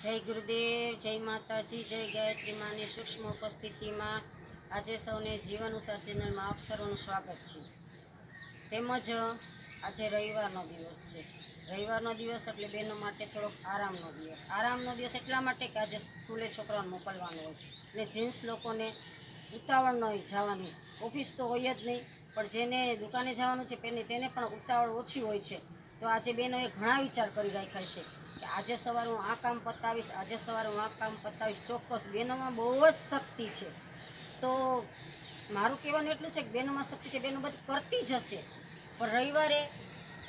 जय गुरुदेव, जय माताजी, जय गायत्री मानी सूक्ष्म उपस्थिति में आज सौने जीवनुसार चेनल में आप सर्वનું स्वागत है। તેમજ આજે રવિવારનો દિવસ છે। રવિવારનો દિવસ એટલે બહેનો માટે થોડોક આરામનો દિવસ એટલા માટે કે આજે સ્કૂલે છોકરાઓને મોકલવાનું હોય ને જેન્ટ્સ લોકોને ઉતાવળ ન હોય જવાની, ઓફિસ તો હોય જ નહીં, પણ જેને દુકાને જવાનું છે તેને પણ ઉતાવળ ઓછી હોય છે। તો આજે બહેનોએ ઘણા વિચાર કરી રાખ્યા છે કે આજે સવારે હું આ કામ પતાવીશ, આજે સવારે હું આ કામ પતાવીશ। ચોક્કસ બહેનોમાં બહુ જ શક્તિ છે। તો મારું કહેવાનું એટલું છે કે બહેનોમાં શક્તિ છે, બહેનો બધી કરતી જ હશે, પણ રવિવારે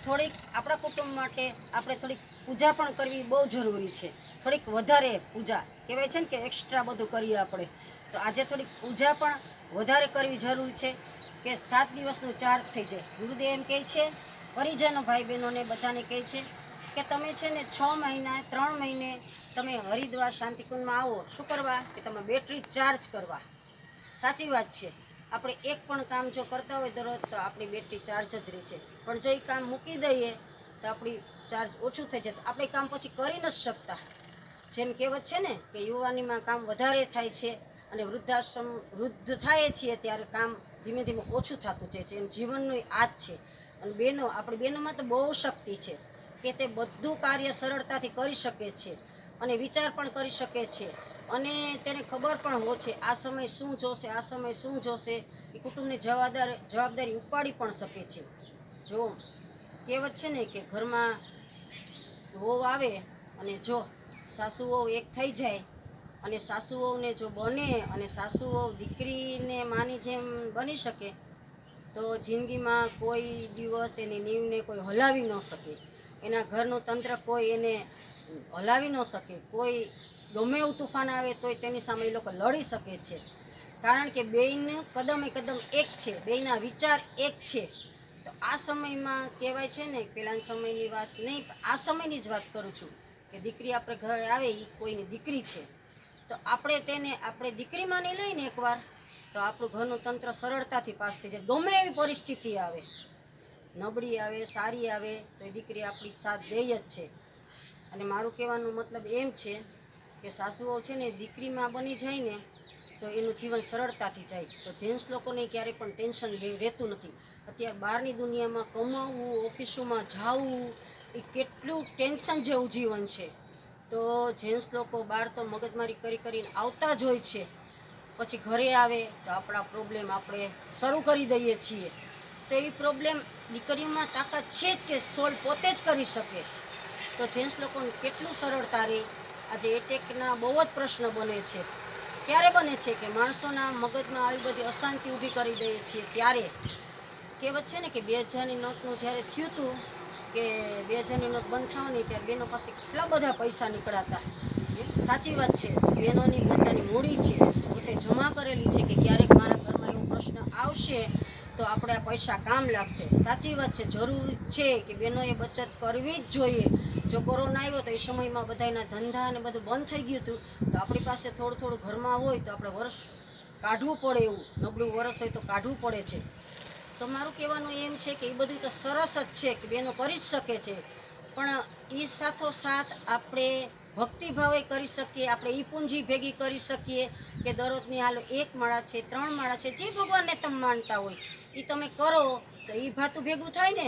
થોડીક આપણા કુટુંબ માટે આપણે થોડીક પૂજા પણ કરવી બહુ જરૂરી છે। થોડીક વધારે પૂજા કહેવાય છે ને કે એક્સ્ટ્રા બધું કરીએ આપણે, તો આજે થોડીક પૂજા પણ વધારે કરવી જરૂરી છે કે 7 દિવસનું ચાર્જ થઈ જાય। ગુરુદેવ એમ કહે છે, પરિજનો ભાઈ બહેનોને બધાને કહે છે કે તમે છે ને 6 મહિના 3 મહિને તમે હરિદ્વાર શાંતિકુંજમાં આવો। શું કરવા? કે તમે બેટરી ચાર્જ કરવા। સાચી વાત છે, આપણે એક પણ કામ જો કરતા હોય દરરોજ તો આપણી બેટરી ચાર્જ જ રહે છે, પણ જો એ કામ મૂકી દઈએ તો આપણી ચાર્જ ઓછું થઈ જાય, તો આપણે કામ પછી કરી નથી શકતા। જેમ કહેવત છે ને કે યુવાનીમાં કામ વધારે થાય છે અને વૃદ્ધ થાય છીએ ત્યારે કામ ધીમે ધીમે ઓછું થતું જાય છે, એમ જીવનનું આ જ છે। અને બહેનો, આપણી બહેનોમાં તો બહુ શક્તિ છે કે તે બધું કાર્ય સરળતાથી કરી શકે છે અને વિચાર પણ કરી શકે છે અને તેને ખબર પણ હોય છે આ સમય શું જોશે, આ સમય શું જોશે, એ કુટુંબની જવાબદારી ઉપાડી પણ શકે છે। જો કહેવત છે ને કે ઘરમાં વહુ આવે અને જો સાસુ વહુ એક થઈ જાય અને સાસુ વહુને જો બને અને સાસુ વહુ દીકરીને માની જેમ બની શકે તો જિંદગીમાં કોઈ દિવસ એની નીવને કોઈ હલાવી ન શકે, એના ઘરનું તંત્ર કોઈ એને હલાવી ન શકે। કોઈ ગમે એવું તુફાન આવે તોય તેની સામે એ લોકો લડી શકે છે, કારણ કે બેયને કદમે કદમ એક છે, બેયના વિચાર એક છે। તો આ સમયમાં કહેવાય છે ને, પહેલાંના સમયની વાત નહીં, આ સમયની જ વાત કરું છું કે દીકરી આપણે ઘરે આવે એ કોઈની દીકરી છે, તો આપણે આપણે દીકરી માની લઈને એકવાર તો આપણું ઘરનું તંત્ર સરળતાથી પાસ થઈ જાય। ગમે એવી પરિસ્થિતિ આવે, નબળી આવે સારી આવે તો એ દીકરી આપણી સાથ દે જ છે। અને મારું કહેવાનું મતલબ એમ છે કે સાસુઓ છે ને દીકરીમાં બની જાય ને તો એનું જીવન સરળતાથી જાય। તો જેન્ટ્સ લોકોને ક્યારેય પણ ટેન્શન રહેતું નથી। અત્યારે બહારની દુનિયામાં કમાવવું, ઓફિસોમાં જવું એ કેટલું ટેન્શન જેવું જીવન છે। તો જેન્ટ્સ લોકો બહાર તો મગજમારી કરીને આવતા જ હોય છે, પછી ઘરે આવે તો આપણા પ્રોબ્લેમ આપણે શરૂ કરી દઈએ છીએ। તો એ પ્રોબ્લેમ દીકરીઓમાં તાકાત છે જ કે સોલ્વ પોતે જ કરી શકે। તો જેન્ટ્સ લોકોને કેટલું સરળતા રહે। આજે એટેકના બહુ જ પ્રશ્ન બને છે, ક્યારે બને છે કે માણસોના મગજમાં આવી બધી અશાંતિ ઊભી કરી દઈએ છીએ ત્યારે। કહેવત છે ને કે 2000ની નોટનું જ્યારે થયું હતું કે 2000ની નોટ બંધ થવાની ત્યારે બહેનો પાસે કેટલા બધા પૈસા નીકળાતા। સાચી વાત છે, બહેનોની પોતાની મૂડી છે, પોતે જમા કરેલી છે કે ક્યારેક મારા ઘરમાં એવો પ્રશ્ન આવશે તો આપણે આ પૈસા કામ લાગશે। સાચી વાત છે, જરૂર છે કે બહેનોએ બચત કરવી જ જોઈએ। જો કોરોના આવ્યો તો એ સમયમાં બધાના ધંધા અને બધું બંધ થઈ ગયું હતું, તો આપણી પાસે થોડું ઘરમાં હોય તો આપણે વર્ષ કાઢવું પડે, એવું નબળું વર્ષ હોય તો કાઢવું પડે છે। તો મારું કહેવાનું એમ છે કે એ બધું તો સરસ જ છે કે બહેનો કરી જ શકે છે, પણ એ સાથોસાથ આપણે ભક્તિભાવે કરી શકીએ, આપણે એ પૂંજી ભેગી કરી શકીએ કે દરરોજની હાલો 1 માળા છે, 3 માળા છે, જે ભગવાનને તમે માનતા હોય એ તમે કરો તો એ ભાતું ભેગું થાય ને,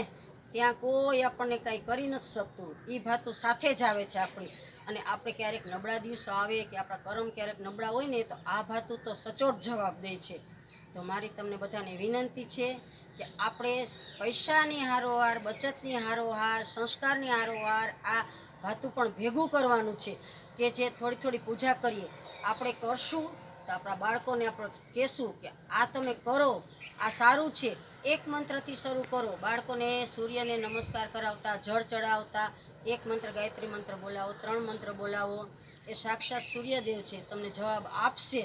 ત્યાં કોઈ આપણને કાંઈ કરી નથી શકતું। એ ભાતું સાથે જ આવે છે આપણી, અને આપણે ક્યારેક નબળા દિવસો આવે કે આપણા કર્મ ક્યારેક નબળા હોય ને તો આ ભાતું તો સચોટ જવાબ દે છે। તો મારી તમને બધાને વિનંતી છે કે આપણે પૈસાની હારોહાર, બચતની હારોહાર, સંસ્કારની હારોહાર આ ભાતું પણ ભેગું કરવાનું છે કે જે થોડી પૂજા કરીએ આપણે કરશું તો આપણા બાળકોને આપણે કહેશું કે આ તમે કરો, આ સારું છે। એક મંત્રથી શરૂ કરો, બાળકોને સૂર્યને નમસ્કાર કરાવતા, જળ ચડાવતા, એક મંત્ર ગાયત્રી મંત્ર બોલાવો, 3 મંત્ર બોલાવો, એ સાક્ષાત સૂર્યદેવ છે, તમને જવાબ આપશે।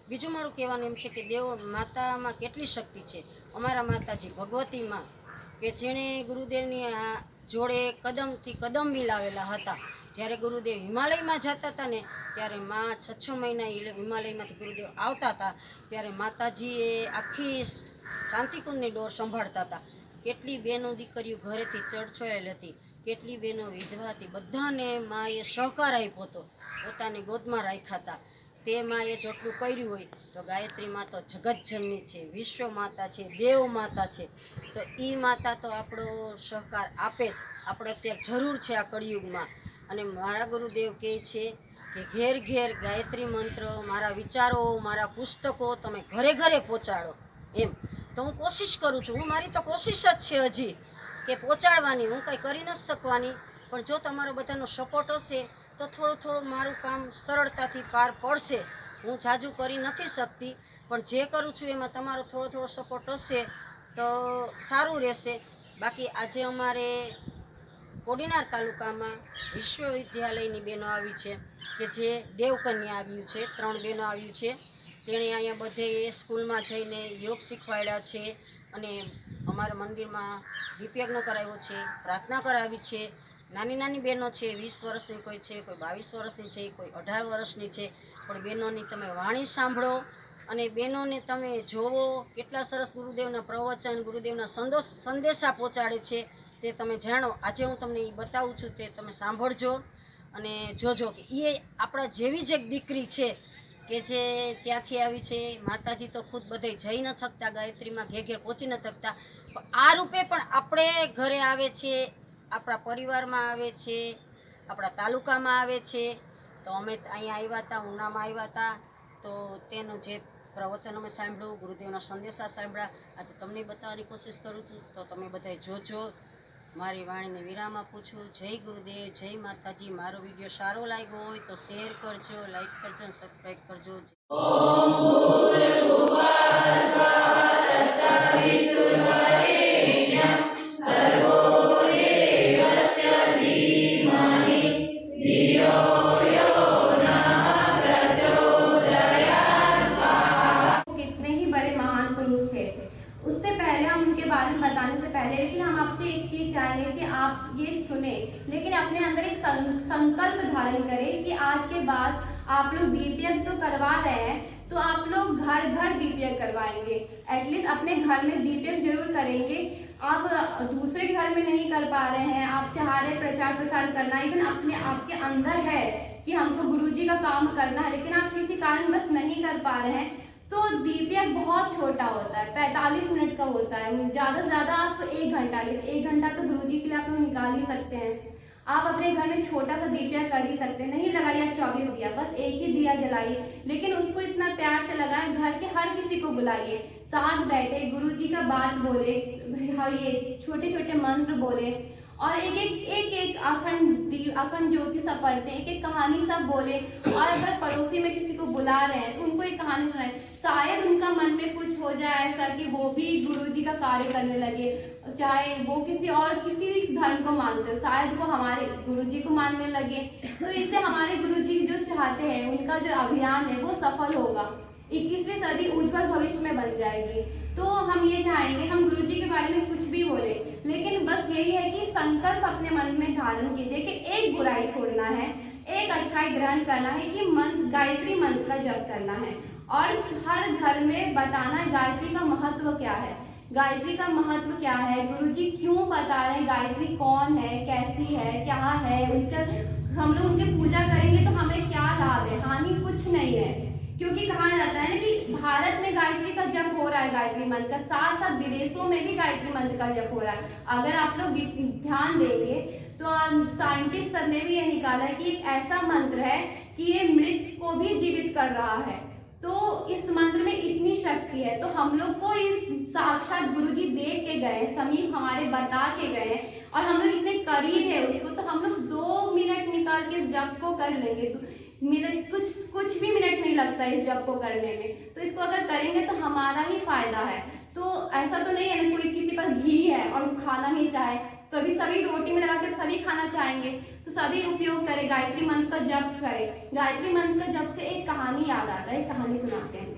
બીજું મારું કહેવાનું એમ છે કે દેવ માતામાં કેટલી શક્તિ છે। અમારા માતાજી ભગવતીમાં કે જેણે ગુરુદેવની જોડે કદમથી કદમ મિલાવેલા હતા। જ્યારે ગુરુદેવ હિમાલયમાં જતા હતા ને ત્યારે માં 6 મહિના હિમાલયમાંથી ગુરુદેવ આવતા હતા ત્યારે માતાજીએ આખી શાંતિકુંજની ડોર સંભાળતા હતા। કેટલી બહેનો દીકરીઓ ઘરેથી ચડછોયેલ હતી, કેટલી બહેનો વિધવા હતી, બધાને માએ સહકાર આપ્યો હતો। પોતાની ગોદમાં રાખ્યા હતા. તેમાં એ જેટલું કર્યું હોય તો ગાયત્રી માં તો જગતજનની છે, વિશ્વ માતા છે, દેવ માતા છે. તો એ માતા તો આપણો સહકાર આપે જ. આપણે અત્યારે જરૂર છે આ કળિયુગમાં. અને મારા ગુરુદેવ કહે છે કે ઘેર ઘેર ગાયત્રી મંત્ર, મારા વિચારો, મારા પુસ્તકો તમે ઘરે ઘરે પહોંચાડો એમ. તો હું કોશિશ કરું છું. મારી તો કોશિશ જ છે હજી કે પહોંચાડવાની. હું કંઈ કરી નથી શકવાની, પણ જો તમારો બધાનો સપોર્ટ હશે તો થોડું થોડું મારું કામ સરળતાથી પાર પડશે. હું જાજુ કરી નથી શકતી, પણ જે કરું છું એમાં તમારો થોડો થોડો સપોર્ટ હશે તો સારું રહેશે. બાકી આજે અમારે કોડીનાર તાલુકામાં વિશ્વવિદ્યાલયની બહેનો આવી છે કે જે દેવકન્યા આવ્યું છે, 3 બહેનો આવ્યું છે. તેણે અહીંયા બધે સ્કૂલમાં જઈને યોગ શીખવાડ્યા છે અને અમારા મંદિરમાં દીપયજ્ઞ કરાવ્યો છે, પ્રાર્થના કરાવી છે. નાની નાની બહેનો છે, 20 વર્ષની કોઈ છે, કોઈ 22 વર્ષની છે, કોઈ 18 વર્ષની છે. પણ બહેનોની તમે વાણી સાંભળો અને બહેનોને તમે જોવો કેટલા સરસ ગુરુદેવના પ્રવચન, ગુરુદેવના સંદેશા પહોંચાડે છે તે તમે જાણો. આજે હું તમને એ બતાવું છું, તે તમે સાંભળજો અને જોજો કે એ આપણા જેવી જ એક દીકરી છે કે જે ત્યાંથી આવી છે. માતાજી તો ખુદ બધે જઈ ન થકતા, ગાયત્રીમાં ઘેર ઘેર પહોંચી ન થકતા, પણ આ રૂપે પણ આપણે ઘરે આવે છે, આપણા પરિવારમાં આવે છે, આપણા તાલુકામાં આવે છે. તો અમે અહીંયા આવ્યા હતા, ઉનામાં આવ્યા હતા, તો તેનું જે પ્રવચન અમે સાંભળ્યું, ગુરુદેવના સંદેશા સાંભળ્યા. આજે તમને બતાવવાની કોશિશ કરું છું, તો તમે બધાએ જોજો. મારી વાણીને વિરામ આપું છું. જય ગુરુદેવ, જય માતાજી. મારો વિડીયો સારો લાગ્યો હોય તો શેર કરજો, લાઈક કરજો અને સબસ્ક્રાઈબ કરજો. उससे पहले हम उनके बारे में बताने से पहले लेकिन हम आपसे एक चीज चाहेंगे कि आप ये सुने, लेकिन अपने अंदर एक संकल्प धारण करें कि आज के बाद आप लोग दीपयज्ञ तो करवा रहे हैं, तो आप लोग घर घर दीपयज्ञ करवाएंगे। एटलीस्ट अपने घर में दीपयज्ञ जरूर करेंगे। आप दूसरे घर में नहीं कर पा रहे हैं, आप चाह रहे प्रचार प्रसार करना, इवन अपने आपके अंदर है कि हमको गुरुजी का काम करना है, लेकिन आप किसी कारणवश नहीं कर पा रहे हैं, तो दीपयज्ञ बहुत छोटा होता है, 45 मिनट का होता है। ज्यादा से ज्यादा आप 1 घंटा, 1 घंटा तो गुरुजी के लिए आप लोग निकाल ही सकते हैं। आप अपने घर में छोटा सा दीपयज्ञ कर ही सकते हैं। नहीं लगाइए आप 24 दिया, बस एक ही दिया जलाइए, लेकिन उसको इतना प्यार से लगाएं, घर के हर किसी को बुलाइए, साथ बैठे, गुरुजी का बात बोले, ये छोटे छोटे मंत्र बोले और एक अखंड ज्योति सब पढ़ते हैं, एक कहानी सब बोले। और अगर पड़ोसी में किसी को बुला रहे हैं तो उनको एक कहानी सुनाए, शायद उनका मन में कुछ हो जाए ऐसा कि वो भी गुरुजी का कार्य करने लगे। चाहे वो किसी भी धर्म को मानते हो, शायद वो हमारे गुरुजी को मानने लगे। तो इससे हमारे गुरुजी जो चाहते हैं, उनका जो अभियान है वो सफल होगा, 21वीं सदी उज्जवल भविष्य में बन जाएगी। तो हम ये चाहेंगे, हम गुरुजी के बारे में कुछ भी बोले, लेकिन बस यही है कि संकल्प अपने मन में धारण कीजिए कि एक बुराई छोड़ना है, एक अच्छाई ग्रहण करना है, कि गायत्री मंत्र का जप करना है और हर घर में बताना है गायत्री का महत्व क्या है, गायत्री का महत्व क्या है, गुरुजी क्यों बता रहे हैं, गायत्री कौन है, कैसी है, क्या है, उसका हम लोग उनकी पूजा करेंगे तो हमें क्या लाभ है, हानि कुछ नहीं है। क्योंकि कहा जाता है कि भारत में गायत्री का जप हो रहा है, गायत्री मंत्र का, साथ साथ विदेशों में भी गायत्री मंत्र का जप हो रहा है। अगर आप लोग ध्यान देंगे तो साइंटिस्ट सब ने भी ये निकाला है कि एक ऐसा मंत्र है कि ये मृत को भी जीवित कर रहा है। तो इस मंत्र में इतनी शक्ति है, तो हम लोग को इस साक्षात गुरुजी देख के गए, समीप हमारे बता के गए और हम लोग इतने करीब है उसको, तो हम लोग 2 मिनट निकाल के इस जप को कर लेंगे। तो मिनट कुछ भी मिनट नहीं लगता इस जप को करने में, तो इसको अगर करेंगे तो हमारा ही फायदा है। तो ऐसा तो नहीं है ना कोई किसी पर घी है और खाना नहीं चाहे, तो अभी सभी रोटी में लगा के सभी खाना चाहेंगे, तो सभी उपयोग करें, गायत्री मंत्र का जप करें। गायत्री मंत्र का जप से एक कहानी याद आता है, एक कहानी सुनाते हैं।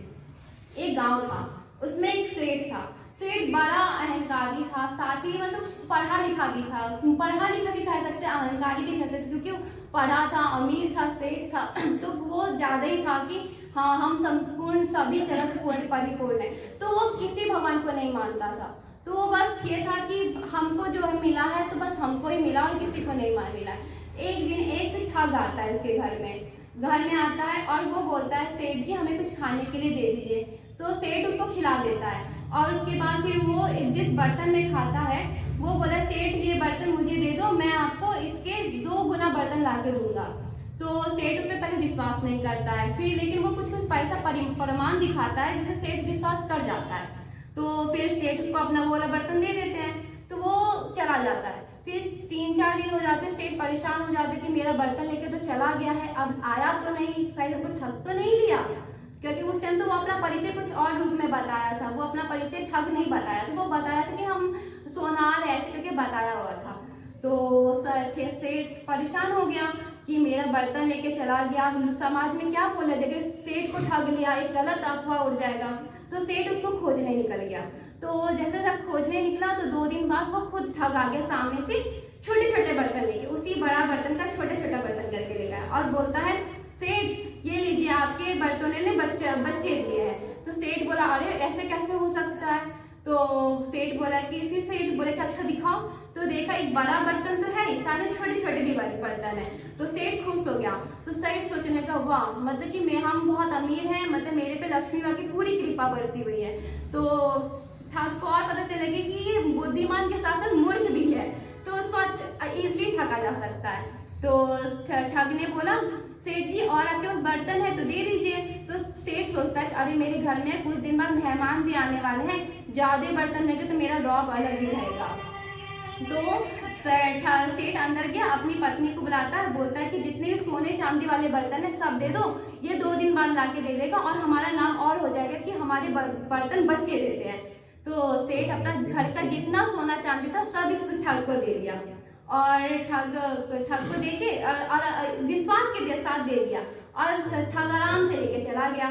एक गांव था, उसमें एक सेठ था। सेठ बड़ा अहंकारी था, साथ ही मतलब पढ़ा लिखा भी था, पढ़ा लिखा भी कह सकते, अहंकारी भी कह सकते, क्योंकि पढ़ा था, अमीर था, सेठ था, तो वो ज्यादा ही था कि हाँ हम संपूर्ण सभी तरह से पूर्ण परिपूर्ण है। तो वो किसी भगवान को नहीं मानता था, तो वो बस ये था कि हमको जो है मिला है तो बस हमको ही मिला और किसी को नहीं मिला। एक दिन एक ठग आता है उसके घर में, घर में आता है और वो बोलता है सेठ जी हमें कुछ खाने के लिए दे दीजिए। तो सेठ उसको खिला देता है और उसके बाद फिर वो जिस बर्तन में खाता है वो बोला सेठ ये बर्तन मुझे दे दो, मैं आपको इसके 2 गुना बर्तन ला के दूंगा। तो सेठ उस पर पहले विश्वास नहीं करता है, फिर लेकिन वो कुछ कुछ पैसा प्रमाण दिखाता है जिससे सेठ विश्वास कर जाता है। तो फिर सेठ उसको अपना वो वाला बर्तन दे देते हैं तो वो चला जाता है। फिर 3-4 दिन हो जाते, सेठ परेशान हो जाते कि मेरा बर्तन लेके तो चला गया है, अब आया तो नहीं, शायद हमको ठग तो नहीं लिया, क्योंकि उस टाइम तो वो अपना परिचय कुछ और रूप में बताया था, वो अपना परिचय ठग नहीं बताया था, वो बताया था कि हम सोनार ऐसे करके बताया हुआ था। तो सेठ परेशान हो गया कि मेरा बर्तन लेके चला गया, समाज में क्या बोला जाएगा, सेठ को ठग लिया, एक गलत अफवाह उड़ जाएगा। तो सेठ उसको खोजने निकल गया। तो जैसे जब खोजने निकला तो 2 दिन बाद वो खुद ठग आ गया सामने से, छोटे छोटे बर्तन लेके, उसी बड़ा बर्तन का छोटा छोटा बर्तन करके ले गया और बोलता है सेठ ये लीजिए आपके बर्तनों ने बच्चे दिए हैं। तो सेठ बोला अरे ऐसे कैसे हो सकता है। तो सेठ बोला कि फिर सेठ बोले कि अच्छा दिखाओ। तो देखा एक बड़ा बर्तन तो है, सारे छोटे छोटे भी बर्तन है। तो सेठ खुश हो गया। तो सेठ सोचने का वाह, मतलब कि मैं हम बहुत अमीर हैं, मतलब मेरे पे लक्ष्मी माँ की पूरी कृपा बरसी हुई है। तो ठग को और पता चलेगी कि ये बुद्धिमान के साथ साथ मूर्ख भी है, तो उसको इजिली ठगा जा सकता है। तो ठग ने बोला सेठ जी और आपके पास बर्तन है तो दे दीजिए। तो सेठ सोचता है अरे मेरे घर में कुछ दिन बाद मेहमान भी आने वाले हैं, ज्यादा बर्तन लेंगे तो मेरा रौब अलग ही रहेगा। तो सेठ अंदर गया, अपनी पत्नी को बुलाता है, बोलता है कि जितने भी सोने चांदी वाले बर्तन है सब दे दो, ये 2 दिन बाद लाके दे देगा और हमारा नाम और हो जाएगा कि हमारे बर्तन बच्चे देते हैं। तो सेठ अपना घर का जितना सोना चांदी था सब इस ठग को दे दिया और ठग को देके और विश्वास के साथ दे दिया और ठग आराम से लेके चला गया।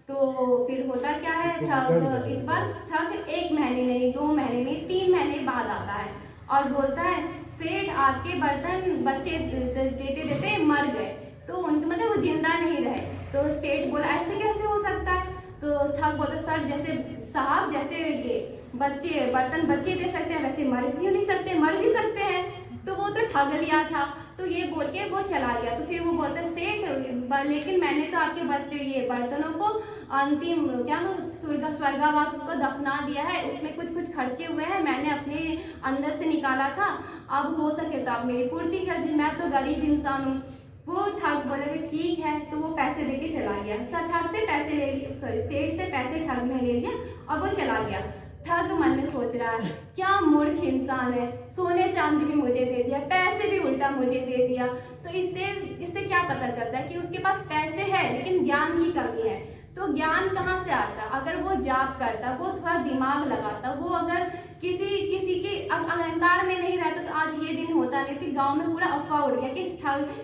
तो फिर होता क्या है, ठग इस बार ठग 1 महीने नहीं, 2 महीने नहीं, 3 महीने बाद आता है और बोलता है सेठ आपके बर्तन बच्चे देते देते मर गए, तो उनके मतलब वो जिंदा नहीं रहे। तो सेठ बोला ऐसे कैसे हो सकता है। तो ठग बोलता सर जैसे साहब जैसे ये बर्तन बच्चे दे सकते हैं वैसे मर भी नहीं सकते, मर भी सकते हैं। तो वो तो ठग लिया था। तो ये बोल के वो चला गया। तो फिर वो बोलता है सेठ लेकिन मैंने तो आपके बच्चे ये बर्तनों को अंतिम क्या स्वर्गावास उसको दफना दिया है, उसमें कुछ कुछ खर्चे हुए हैं, मैंने अपने अंदर से निकाला था, अब हो सके तो आप मेरी पूर्ति कर दीजिए, मैं तो गरीब इंसान हूँ। वो ठग बोला कि ठीक है। तो वो पैसे देके चला गया, ठग से पैसे ले लिए, सॉरी सेठ से पैसे ठग ने ले लिया और वो चला गया। ठग मन में सोच रहा है क्या मूर्ख इंसान है, सोने चांदी भी मुझे दे दिया, पैसे भी उल्टा मुझे दे दिया। तो इससे क्या पता चलता है कि उसके पास पैसे है लेकिन ज्ञान की कमी है। तो ज्ञान कहाँ से आता, अगर वो जाप करता, वो थोड़ा दिमाग लगाता, वो अगर किसी के अहंकार में नहीं रहता तो आज ये दिन होता नहीं। फिर गांव में पूरा अफवाह उड़ गया कि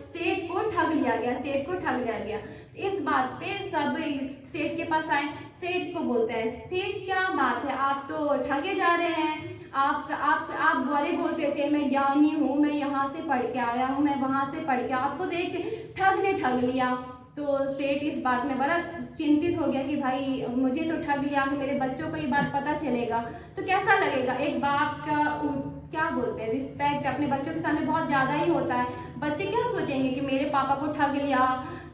सेठ को ठग लिया गया, सेठ को ठग लिया गया। इस बात पे सब सेठ के पास आए, सेठ को बोलते हैं सेठ क्या बात है, आप तो ठगे जा रहे हैं, आप बड़े बोलते थे मैं ज्ञानी हूँ, मैं यहाँ से पढ़ के आया हूँ, मैं वहाँ से पढ़ के, आपको देख ठग ने ठग लिया। तो सेठ इस बात में बड़ा चिंतित हो गया कि भाई मुझे तो ठग लिया, कि मेरे बच्चों को ये बात पता चलेगा तो कैसा लगेगा। एक बाप का क्या बोलते हैं रिस्पेक्ट अपने बच्चों के सामने बहुत ज्यादा ही होता है। बच्चे क्या सोचेंगे कि मेरे पापा को ठग लिया,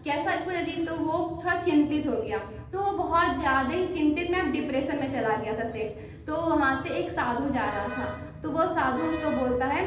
कैसा कुछ। तो वो थोड़ा चिंतित हो गया, तो वो बहुत ज्यादा ही चिंतित में डिप्रेशन में चला गया था सेठ। तो वहां से एक साधु जा रहा था, तो वो साधु उसको बोलता है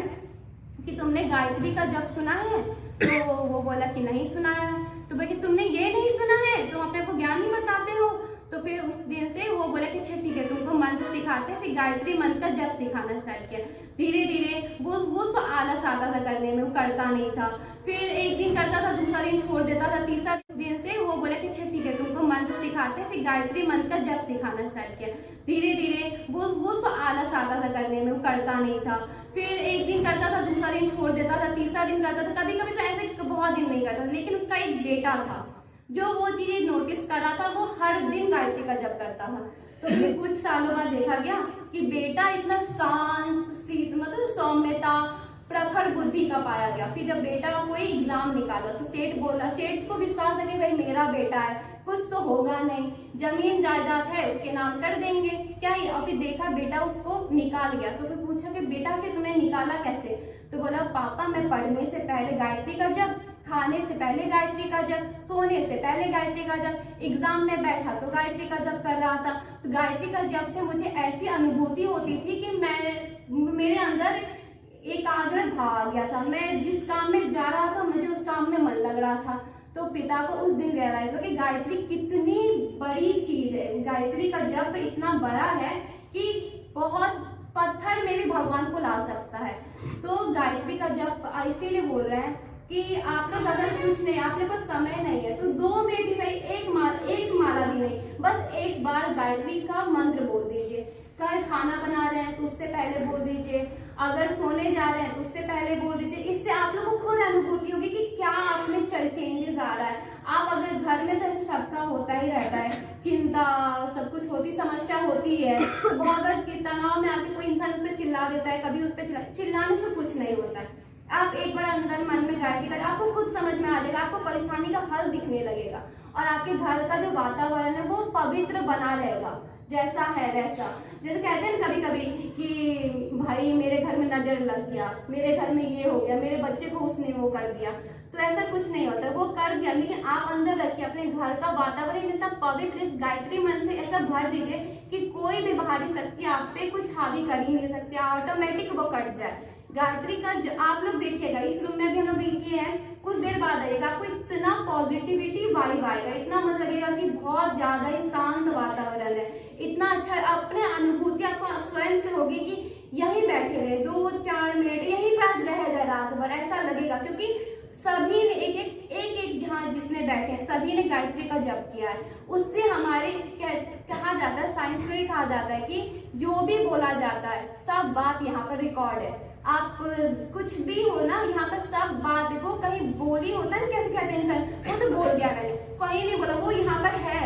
कि तुमने गायत्री का जप सुना है। तो वो बोला कि नहीं सुना है। तो बोले तुमने ये नहीं सुना है, तुम अपने को ज्ञान ही बताते हो। तो फिर उस दिन से वो बोला कि अच्छा ठीक है तुमको मंत्र सिखाते हैं। फिर गायत्री मंत्र का जप सिखाना स्टार्ट किया। धीरे धीरे वो उसको आलस आता था करने में, वो करता नहीं था। फिर एक दिन करता था, दूसरा दिन छोड़ देता था, तीसरा दिन से वो बोला कि अच्छा ठीक है तुमको मंत्र सिखाते हैं। फिर गायत्री मंत्र का जप सिखाना स्टार्ट किया। धीरे धीरे वो उसको आलस आता था करने में, वो करता नहीं था। फिर एक दिन करता था, दूसरा दिन छोड़ देता था, तीसरा दिन करता था, कभी कभी तो ऐसे बहुत दिन नहीं करता। लेकिन उसका एक बेटा था जो वो चीजें नोटिस कर रहा था, वो हर दिन गायत्री का जप करता था। तो फिर कुछ सालों बाद देखा गया कि बेटा इतना शांत मतलब सौम्यता प्रखर बुद्धि का पाया गया। फिर जब बेटा कोई एग्जाम निकाला तो सेठ को विश्वास है कि भाई मेरा बेटा है, कुछ तो होगा नहीं, जमीन जायदाद है उसके नाम कर देंगे क्या ही। और फिर देखा बेटा उसको निकाल गया। तो फिर पूछा कि बेटा कि तुमने निकाला कैसे। तो बोला पापा मैं पढ़ने से पहले गायत्री का जप खाने से पहले गायत्री का जप, सोने से पहले गायत्री का जप, एग्जाम में बैठा तो गायत्री का जप कर रहा था। तो गायत्री का जप से मुझे ऐसी अनुभूति होती थी कि मेरे अंदर एकाग्र भाव आ गया था। मैं जिस काम में जा रहा था मुझे उस काम में मन लग रहा था। तो पिता को उस दिन रियलाइज हो कि गायत्री कितनी बड़ी चीज है। गायत्री का जप इतना बड़ा है कि बहुत पत्थर में भी भगवान को ला सकता है। तो गायत्री का जप इसीलिए बोल रहे हैं कि आप लोग अगर कुछ नहीं, आप लोग को समय नहीं है तो 2 मिनट ही सही, एक माला भी नहीं, बस एक बार गायत्री का मंत्र बोल दीजिए। कल खाना बना रहे हैं तो उससे पहले बोल दीजिए, अगर सोने जा रहे हैं तो उससे पहले बोल दीजिए। इससे आप लोगों को खुद अनुभूति होगी कि क्या आप में चेंजेस आ रहा है। आप अगर घर में तो ऐसे सबका होता ही रहता है, चिंता सब कुछ होती, समस्या होती है, तो बहुत बार तनाव में आके कोई इंसान उस पर चिल्ला देता है, कभी उस पर चिल्लाने से कुछ नहीं होता है। आप एक बार अंदर मन में गायत्री करें, आपको खुद समझ में आ जाएगा, आपको परेशानी का हल दिखने लगेगा और आपके घर का जो वातावरण है वो पवित्र बना रहेगा, जैसा है वैसा। जैसे कहते हैं कभी कभी कि भाई मेरे घर में नजर लग गया, मेरे घर में ये हो गया, मेरे बच्चे को उसने वो कर दिया, तो ऐसा कुछ नहीं होता। वो कर दिया लेकिन आप अंदर रखिए, अपने घर का वातावरण इतना पवित्र इस गायत्री मन से ऐसा भर दीजिए कि कोई भी बाहरी शक्ति आप पे कुछ हावी कर ही नहीं सकती, ऑटोमेटिक वो कट जाए। गायत्री का आप लोग देखिएगा, इस रूम में भी हम लोग किए हैं, कुछ देर बाद आएगा आपको इतना पॉजिटिविटी वाइब आएगा, इतना मन लगेगा कि बहुत ज्यादा ही शांत वातावरण है, इतना अच्छा अपने अनुभूति आपको स्वयं से होगी कि यही बैठे रहे 2-4 मिनट, यही पर रह जाए रात भर, ऐसा लगेगा। क्योंकि सभी ने एक जहाँ जितने बैठे हैं सभी ने गायत्री का जप किया है। उससे हमारे कहा जाता है, साइंस में कहा जाता है कि जो भी बोला जाता है सब बात यहाँ पर रिकॉर्ड है। आप कुछ भी हो ना, यहाँ पर सब बात देखो, कहीं बोली होता है ना, कैसे कहते हैं इंसान, वो तो बोल दिया मैंने, कहीं नहीं बोला, वो यहाँ पर है।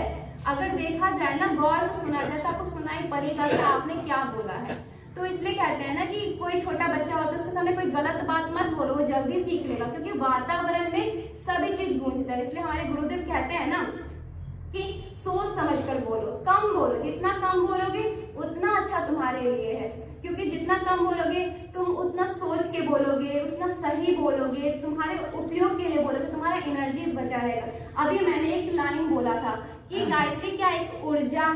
अगर देखा जाए ना, गौर से सुना जाए तो आपको सुनाई पड़ेगा कि आपने क्या बोला है। तो इसलिए कहते हैं ना कि कोई छोटा बच्चा होता है उसके सामने कोई गलत बात मत बोलो, वो जल्दी सीख लेगा, क्योंकि वातावरण में सभी चीज गूंजता है। इसलिए हमारे गुरुदेव कहते हैं ना कि सोच समझ कर बोलो, कम बोलो, जितना कम बोलोगे उतना अच्छा तुम्हारे लिए है, क्योंकि जितना कम बोलोगे तुम उतना सोच के बोलोगे, उतना सही बोलोगे, तुम्हारे उपयोग के लिए बोलोगे, तुम्हारा एनर्जी बचा रहेगा। अभी मैंने एक लाइन बोला था कि गायत्री क्या एक ऊर्जा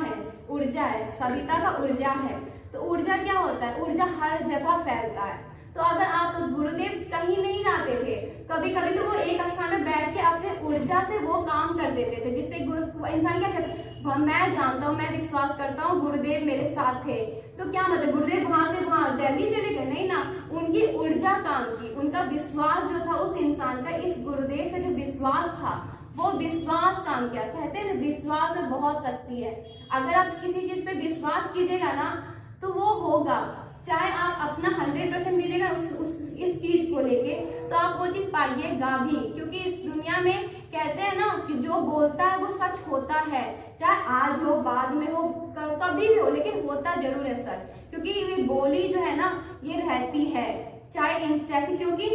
है, सविता का ऊर्जा है। तो ऊर्जा क्या होता है, ऊर्जा हर जगह फैलता है। तो अगर आप गुरुदेव कहीं नहीं जाते थे, कभी कभी तो वो एक स्थान में बैठ के अपने ऊर्जा से वो काम कर देते थे, जिससे इंसान क्या कहते, मैं जानता हूँ, मैं विश्वास करता हूँ गुरुदेव मेरे साथ थे। तो क्या मतलब गुरुदेव वहां से वहां दिल्ली चले गए? नहीं ना, उनकी ऊर्जा काम की, उनका विश्वास जो था उस इंसान का, इस गुरुदेव से जो विश्वास था वो विश्वास काम किया। कहते हैं ना, विश्वास में बहुत शक्ति है। अगर आप किसी चीज पे विश्वास कीजिएगा ना तो वो होगा, चाहे आप अपना 100% दीजिएगा इस चीज को लेके, तो आप वो चीज पाइएगा भी। क्योंकि इस दुनिया में कहते हैं ना कि जो बोलता है वो सच होता है, चाहे आज हो, बाद में हो, कभी भी हो, लेकिन होता जरूर है सच। क्योंकि ये बोली जो है ना ये रहती है, चाहे जैसे, क्योंकि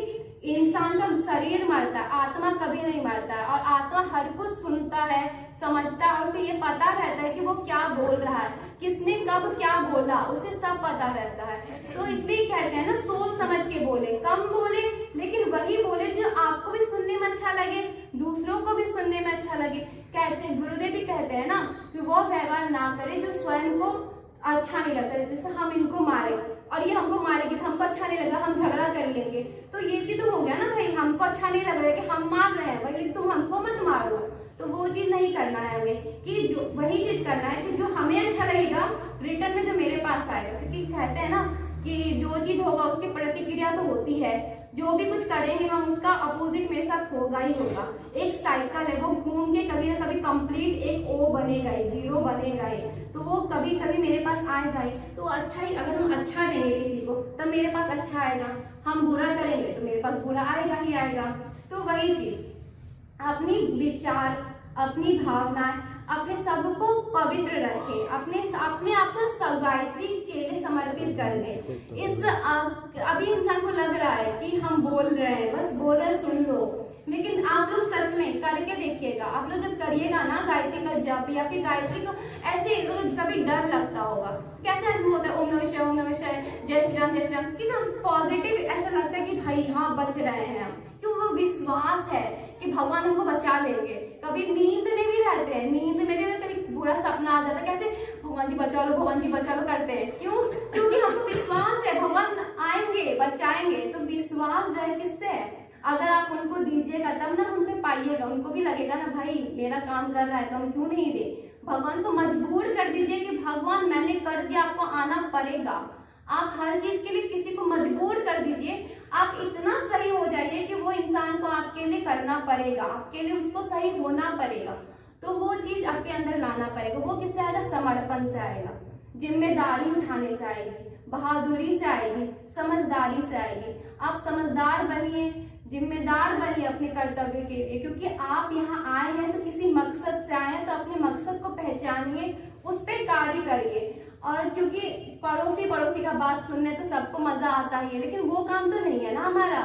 इंसान का शरीर मरता है, आत्मा कभी नहीं मरता है, और आत्मा हर कुछ सुनता है, समझता है, और उसे ये पता रहता है कि वो क्या बोल रहा है, किसने कब क्या बोला, उसे सब पता रहता है। तो इसलिए कहते हैं ना, सोच समझ के बोले, कम बोले, लेकिन वही बोले जो आपको भी सुनने में अच्छा लगे, दूसरों को भी सुनने में अच्छा लगे। कहते हैं, गुरुदेव भी कहते हैं ना कि वो व्यवहार ना करे जो स्वयं को अच्छा नहीं लगता। जैसे हम इनको मारे और ये हमको मारेगी तो हमको अच्छा नहीं लगा, हम झगड़ा कर लेंगे, तो ये भी तो हो गया ना भाई, हमको अच्छा नहीं लग रहा है कि हम मार रहे हैं भाई, तुम हमको मत मारो। तो वो चीज नहीं करना है हमें, कि जो वही चीज करना है कि जो हमें अच्छा लगेगा रिटर्न में जो मेरे पास आएगा। क्योंकि कहते हैं ना कि जो चीज होगा उसकी प्रतिक्रिया तो होती है, जो भी कुछ करेंगे हम उसका अपोजिट मेरे साथ होगा ही होगा। एक साइकिल है, वो घूम के कभी ना कभी कंप्लीट एक ओ बनेगा ही, जीरो बनेगा ही, तो वो कभी कभी मेरे पास आएगा ही। तो अच्छा ही, अगर हम अच्छा देंगे किसी को तब मेरे पास अच्छा आएगा, हम बुरा करेंगे तो मेरे पास बुरा आएगा ही आएगा। तो वही चीज, अपनी विचार, अपनी भावनाएं, अपने सबको पवित्र रखें, अपने आप को गायत्री के लिए समर्पित कर दें। इस अभी इंसान को लग रहा है कि हम बोल रहे हैं, बस बोल रहे सुन लो, लेकिन आप लोग सच में करके देखिएगा। आप लोग जब करिएगा ना गायत्री का जप, या फिर गायत्री को ऐसे कभी डर लगता होगा, कैसे होता है, ओम नमः शिवाय, जय श्री राम, जय श्री राम, कि ना पॉजिटिव ऐसा लगता है कि भाई हाँ बच रहे हैं हम, क्योंकि वो विश्वास है देंगे। कभी नींद में भी रहते हैं, नींद में भी कभी बुरा सपना आ जाता है, कैसे भगवान जी बचा लो, भगवान जी बचा लो करते हैं। क्यों? क्योंकि हमको विश्वास है भगवान आएंगे, बचाएंगे। तो विश्वास जो है किससे है? अगर आप उनको दीजिएगा तब ना उनसे पाइएगा। उनको भी लगेगा ना भाई मेरा काम कर रहा है तो हम क्यों नहीं दे। भगवान को मजबूर कर दीजिए कि भगवान मैंने कर दिया, आपको आना पड़ेगा। आप हर चीज के लिए किसी को मजबूर कर दीजिए, आप इतना सही हो जाइए कि वो इंसान को आपके लिए करना पड़ेगा, आपके लिए उसको सही होना पड़ेगा। तो वो चीज आपके अंदर लाना पड़ेगा। वो किससे आएगा? समर्पण से आएगा, जिम्मेदारी उठाने से आएगी, बहादुरी से आएगी, समझदारी से आएगी। आप समझदार बनिए, जिम्मेदार बनिए अपने कर्तव्य के लिए, क्योंकि आप यहाँ आए हैं तो किसी मकसद से आए हैं। तो अपने मकसद को पहचानिए, उस पर कार्य करिए। और क्योंकि पड़ोसी का बात सुनने तो सबको मजा आता ही है, लेकिन वो काम तो नहीं है ना हमारा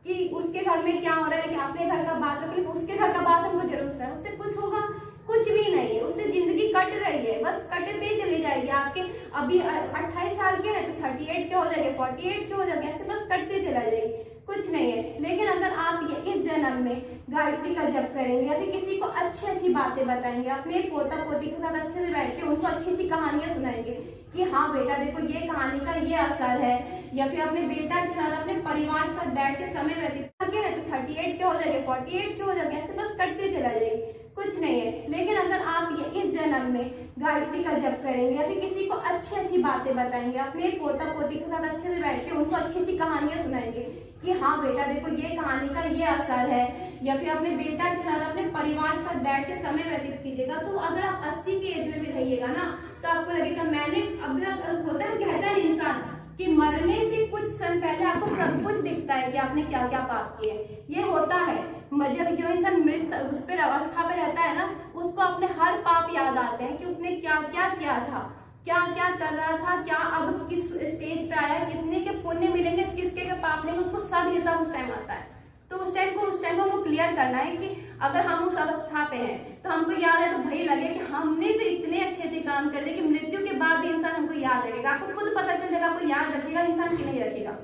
कि उसके घर में क्या हो रहा है, लेकिन अपने घर का बात रखें। उसके घर का बात हमको जरूर है, उससे कुछ होगा? कुछ भी नहीं है। उससे जिंदगी कट रही है, बस कटते चली जाएगी। आपके अभी 28 साल के हैं तो 38 के हो जाएंगे, 48 के हो जाएंगे, ऐसे बस कटते चला जाएगी, कुछ नहीं है। लेकिन अगर आप ये इस जन्म में गायत्री का जप करेंगे या फिर किसी को अच्छी अच्छी बातें बताएंगे, अपने पोता पोती के साथ अच्छे से बैठ के उनको अच्छी अच्छी कहानियां सुनाएंगे कि हाँ बेटा देखो ये कहानी का ये असर है, या फिर अपने बेटा के साथ अपने परिवार के साथ बैठ के समय व्यतीत करेंगे तो 38 के हो जाएंगे, 48 के हो जाएंगे, ऐसे बस कटते चला जाएगी, कुछ नहीं है। लेकिन अगर आप ये इस जन्म में गायत्री का जप करेंगे या फिर किसी को अच्छी अच्छी बातें बताएंगे, अपने पोता पोती के साथ अच्छे से बैठ के उनको अच्छी अच्छी कहानियां सुनाएंगे कि हाँ बेटा देखो ये कहानी का ये असर है, या फिर अपने बेटा के साथ अपने परिवार के साथ बैठ के समय व्यतीत कीजिएगा। तो अगर आप 80 की एज में भी रहिएगा ना तो आपको लगेगा मैंने अभी होता है, कहता है इंसान कि मरने से कुछ समय पहले आपको सब कुछ दिखता है कि आपने क्या क्या पाप किए। ये होता है जब जो इंसान मृत उस पर अवस्था पे रहता है ना, उसको अपने हर पाप याद आते हैं कि उसने क्या क्या किया था, क्या क्या कर रहा था, क्या अब किस स्टेज पे आया, कितने के पुण्य मिलेंगे, किसके के पाप मिलेंगे, उसको सब हिसाब उस टाइम आता है। तो उस टाइम को हमको क्लियर करना है कि अगर हम उस अवस्था पे हैं तो हमको याद है तो भाई लगे कि हमने तो इतने अच्छे अच्छे काम कर दिए कि मृत्यु के बाद भी इंसान हमको याद रखेगा। आपको खुद पता चल जाएगा, आपको याद रखेगा इंसान कि नहीं रखेगा।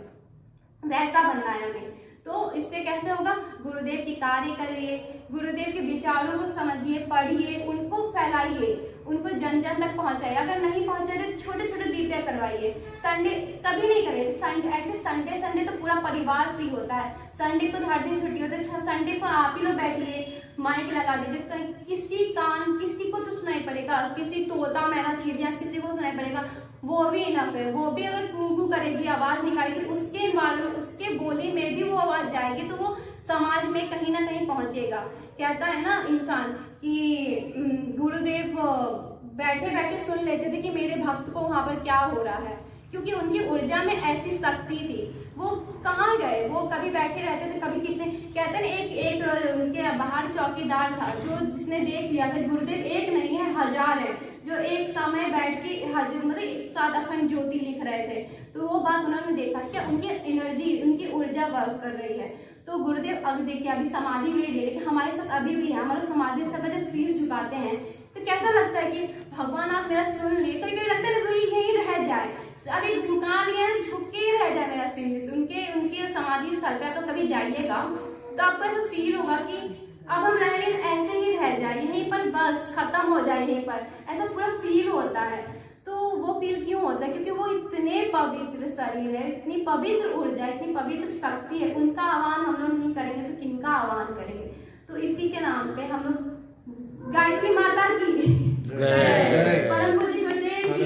वैसा बनना है हमें। तो इससे कैसे होगा? गुरुदेव की कार्य करिए, गुरुदेव के विचारों को समझिए, पढ़िए, उनको फैलाइए, उनको जन जन तक पहुंचाइए। अगर नहीं पहुंचा तो छोटे छोटे दीपे करवाइए। संडे कभी नहीं करिए, संडे तो पूरा परिवार फ्री होता है। संडे को हर दिन छुट्टी होती है, संडे को आप ही लोग बैठिए, माइक लगा दीजिए। किसी को तो सुनाई पड़ेगा, किसी तोता मैना चिड़िया किसी को सुनाई पड़ेगा, वो भी इनफ है। वो भी अगर कू करेगी, आवाज निकालेगी, उसके बोली में भी वो आवाज जाएगी तो वो समाज में कहीं ना कहीं पहुंचेगा। कहता है ना इंसान कि गुरुदेव बैठे बैठे सुन लेते थे कि मेरे भक्त को वहां पर क्या हो रहा है, क्योंकि उनकी ऊर्जा में ऐसी शक्ति थी। वो कहाँ गए? वो कभी बैठे रहते थे, कभी कितने कहते हैं एक उनके बाहर चौकीदार था जो जिसने देख लिया था गुरुदेव एक नहीं है हजार है, जो एक समय बैठ के मतलब एक साथ अखंड ज्योति लिख रहे थे। तो वो बात उन्होंने देखा क्या उनकी एनर्जी, उनकी ऊर्जा वर्क कर रही है। तो गुरुदेव अब देखिए अभी समाधि ले ले, लेकिन हमारे साथ अभी भी है। हमारे समाधि से जब शीश झुकाते हैं तो कैसा लगता है कि भगवान आप मेरा सुन लिए, तो ये लगता है कोई यहीं रह जाए, अरे झुका लिए झुक के ही रह जाए मेरा शीश। उनके समाधि स्थल पे आप तो कभी जाइएगा तो आपको ऐसा फील होगा कि अब हम रह रहे ऐसे ही रह जाए, यहीं पर बस खत्म हो जाए, यहीं पर ऐसा पूरा फील होता है। तो वो फील क्यों होता है? क्योंकि वो इतने पवित्र शरीर है, इतनी पवित्र ऊर्जा, इतनी पवित्र शक्ति है। उनका आह्वान हम लोग नहीं करेंगे तो किनका आह्वान करेंगे? तो इसी के नाम पे हम लोग गायत्री माता की, परम पूज्य गुरुदेव की